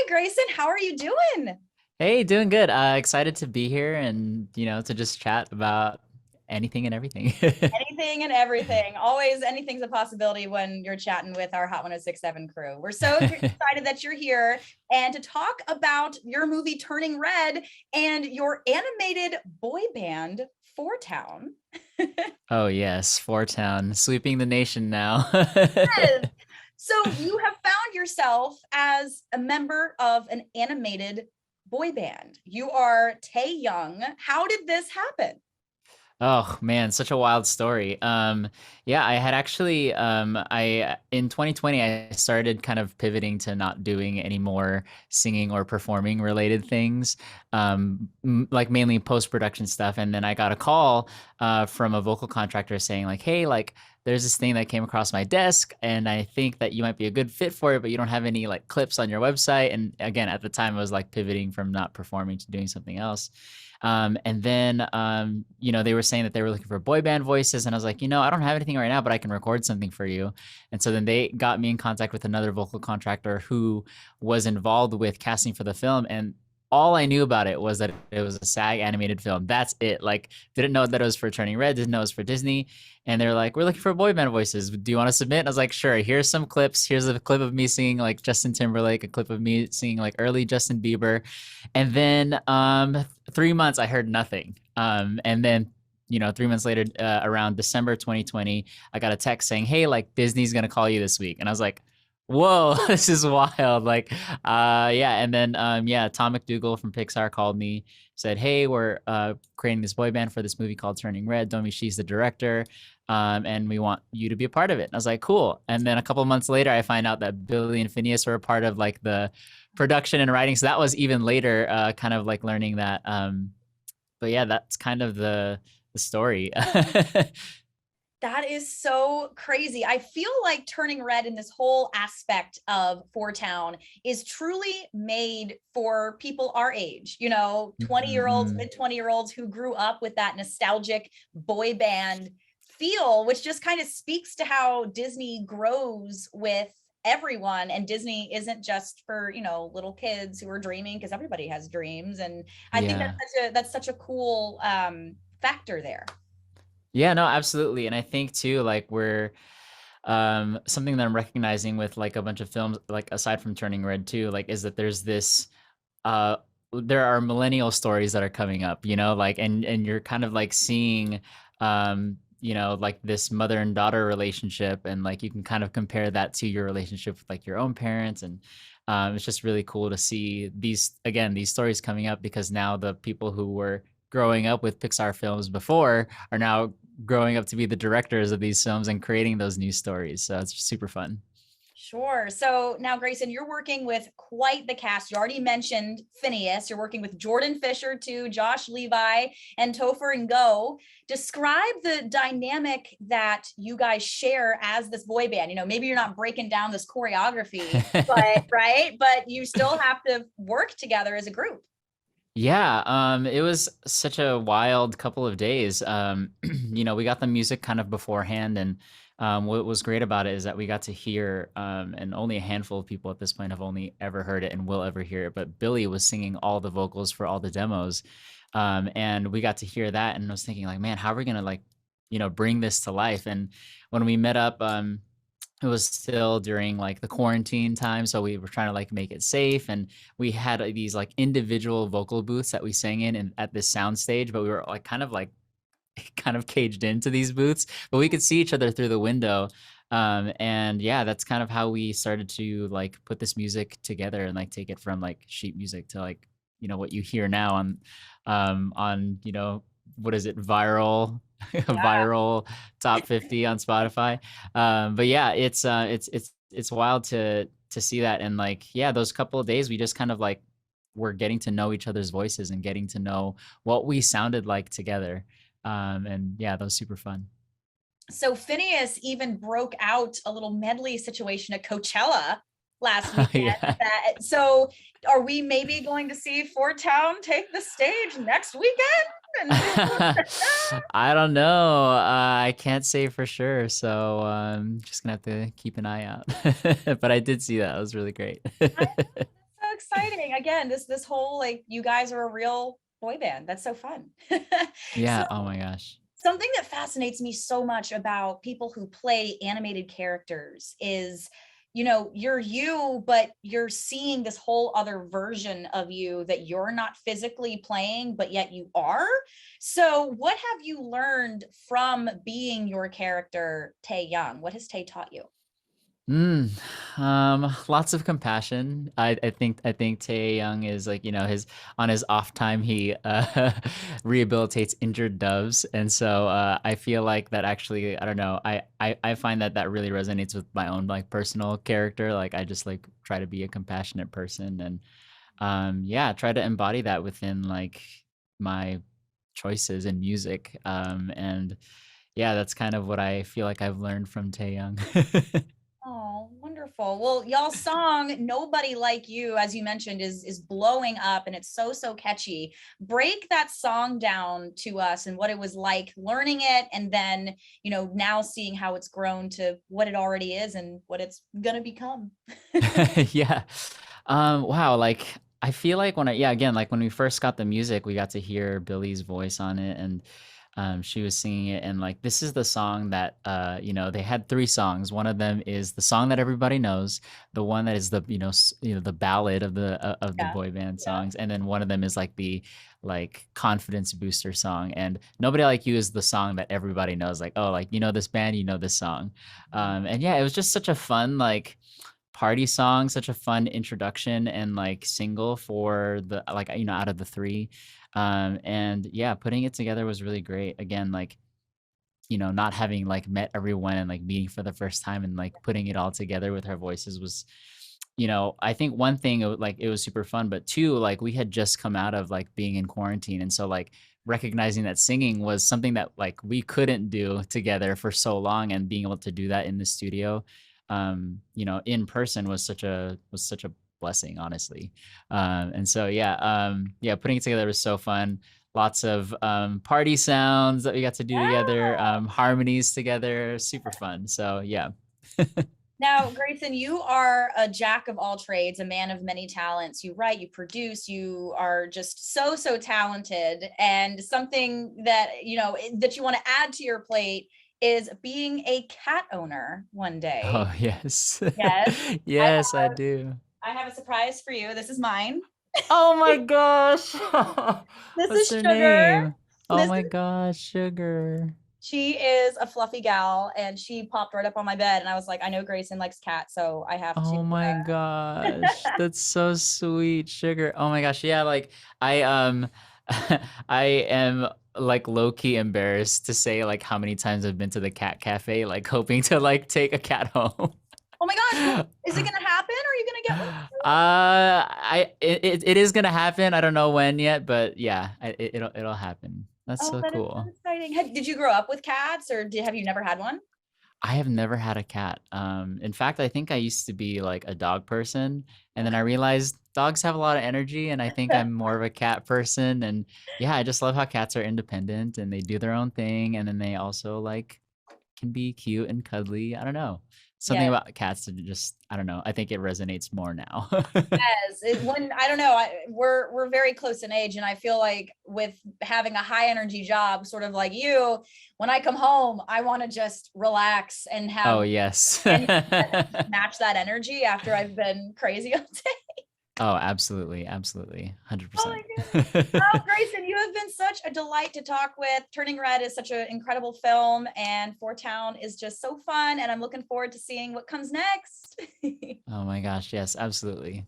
Grayson. How are you doing? Hey, doing good. Excited to be here and, to just chat about anything and everything. Anything and everything. Always anything's a possibility when you're chatting with our Hot 1067 crew. We're so excited that you're here and to talk about your movie Turning Red and your animated boy band, Four Town. Oh, yes, Four Town, sweeping the nation now. Yes. So you have found yourself as a member of an animated boy band. You are Tae Young. How did this happen? Oh man, such a wild story. Yeah, I had actually I in 2020 I started kind of pivoting to not doing any more singing or performing related things. Like mainly post-production stuff. And then I got a call from a vocal contractor saying like, "Hey, like there's this thing that came across my desk and I think that you might be a good fit for it, but you don't have any like clips on your website." And again, at the time I was like pivoting from not performing to doing something else. And then, they were saying that they were looking for boy band voices. And I was like, I don't have anything right now, but I can record something for you. And so then they got me in contact with another vocal contractor who was involved with casting for the film. And all I knew about it was that it was a SAG animated film. That's it. Like, didn't know that it was for Turning Red, didn't know it was for Disney. And they're like, "We're looking for boy band voices. Do you want to submit?" And I was like, "Sure. Here's some clips. Here's a clip of me singing like Justin Timberlake, a clip of me singing like early Justin Bieber." And then 3 months, I heard nothing. And then 3 months later, around December 2020, I got a text saying, "Hey, like Disney's gonna call you this week." And I was like, "Whoa, this is wild!" Like, yeah. And then, yeah, Tom McDougall from Pixar called me, said, "Hey, we're creating this boy band for this movie called Turning Red. Domi She's the director, and we want you to be a part of it." And I was like, "Cool." And then a couple months later, I find out that Billie and Finneas were a part of like the production and writing. So that was even later, kind of like learning that. But yeah, that's kind of the story. That is so crazy. I feel like Turning Red in this whole aspect of Four Town is truly made for people our age, 20-year-olds, Mhm. mid 20-year-olds who grew up with that nostalgic boy band feel, which just kind of speaks to how Disney grows with everyone. And Disney isn't just for, little kids who are dreaming, because everybody has dreams. And I think Yeah. that's such a cool factor there. Yeah, no, absolutely. And I think too, like we're something that I'm recognizing with like a bunch of films, like aside from Turning Red too, like is that there's this uh there are millennial stories that are coming up, like and you're kind of like seeing like this mother and daughter relationship, and like you can kind of compare that to your relationship with like your own parents. And it's just really cool to see these stories coming up, because now the people who were growing up with Pixar films before are now growing up to be the directors of these films and creating those new stories. So it's super fun. Sure. So now, Grayson, you're working with quite the cast. You already mentioned Phineas. You're working with Jordan Fisher, too, Josh Levi, and Topher Ngo. Describe the dynamic that you guys share as this boy band. Maybe you're not breaking down this choreography, but right, but you still have to work together as a group. Yeah, it was such a wild couple of days. We got the music kind of beforehand, and what was great about it is that we got to hear, and only a handful of people at this point have only ever heard it and will ever hear it. But Billy was singing all the vocals for all the demos, and we got to hear that, and I was thinking like, man, how are we gonna like, bring this to life? And when we met up, it was still during like the quarantine time, so we were trying to like make it safe, and we had these like individual vocal booths that we sang in and at this sound stage, but we were like kind of caged into these booths, but we could see each other through the window. And yeah, that's kind of how we started to like put this music together and like take it from like sheet music to like what you hear now on what is it, viral Yeah. viral top 50 on Spotify. But yeah, it's wild to see that. And like, yeah, those couple of days we just kind of like were getting to know each other's voices and getting to know what we sounded like together. And yeah, that was super fun. So Phineas even broke out a little medley situation at Coachella last weekend. Yeah. So are we maybe going to see Fort Town take the stage next weekend? I don't know. I can't say for sure, so just gonna have to keep an eye out. But I did see that. It was really great. I'm so again, this whole like you guys are a real boy band. That's so fun. So Yeah. Oh my gosh. something that fascinates me so much about people who play animated characters is, you're you, but you're seeing this whole other version of you that you're not physically playing, but yet you are. So, what have you learned from being your character, Tae Young? What has Tae taught you? Mm, lots of compassion. I think Tae Young is like, his on his off time he rehabilitates injured doves. And so I feel like that actually, I don't know, I find that that really resonates with my own like personal character. Like I just like try to be a compassionate person and yeah, try to embody that within like my choices in music. And yeah, that's kind of what I feel like I've learned from Tae Young. Oh, wonderful. Well, y'all's song Nobody Like You, as you mentioned, is blowing up and it's so catchy. Break that song down to us and what it was like learning it and then, now seeing how it's grown to what it already is and what it's gonna become. Yeah. Wow, like I feel like again, like when we first got the music, we got to hear Billie's voice on it and she was singing it and like this is the song that they had three songs. One of them is the song that everybody knows, the one that is the the ballad of the Yeah. boy band Yeah. songs, and then one of them is like the like confidence booster song. And Nobody Like You is the song that everybody knows, like, oh, like this band, this song. And yeah, it was just such a fun like party song, such a fun introduction and like single for the like out of the three. And yeah, putting it together was really great. Again, like not having like met everyone and like meeting for the first time and like putting it all together with her voices was I think one thing like it was super fun, but two, like we had just come out of like being in quarantine, and so like recognizing that singing was something that like we couldn't do together for so long, and being able to do that in the studio in person was such a blessing, honestly. And so yeah, yeah, putting it together was so fun. Lots of party sounds that we got to do together, Yeah. harmonies together, super fun. So yeah. Now, Grayson, you are a jack of all trades, a man of many talents. You write, you produce, you are just so talented. And something that, that you want to add to your plate is being a cat owner one day. Oh, yes. Yes, I Yes, I do. I have a surprise for you. This is mine. Oh my gosh. This What's is her Sugar. name? Oh This my is gosh, Sugar. She is a fluffy gal and she popped right up on my bed and I was like, I know Grayson likes cats, so I have to Oh my gosh. That's so sweet, Sugar. Oh my gosh. Yeah, like I I am like low key embarrassed to say like how many times I've been to the cat cafe, like hoping to like take a cat home. Oh my gosh, well, is it gonna happen? Are you gonna get one? It is gonna happen. I don't know when yet, but yeah, it'll happen. That's Oh, so that is so cool. exciting. Did you grow up with cats or have you never had one? I have never had a cat. In fact, I think I used to be like a dog person, and then Okay. I realized dogs have a lot of energy, and I think I'm more of a cat person. And yeah, I just love how cats are independent and they do their own thing, and then they also like can be cute and cuddly. I don't know. Something Yes, about cats that just, I don't know. I think it resonates more now. yes. When I don't know, we're very close in age, and I feel like with having a high energy job, sort of like you, when I come home, I want to just relax and Oh, have yes. anything that just match that energy after I've been crazy all day. Oh, absolutely. Absolutely. Oh my 100%. goodness. Oh, Grayson, you have been such a delight to talk with. Turning Red is such an incredible film, and Four Town is just so fun. And I'm looking forward to seeing what comes next. Oh my gosh. Yes, absolutely.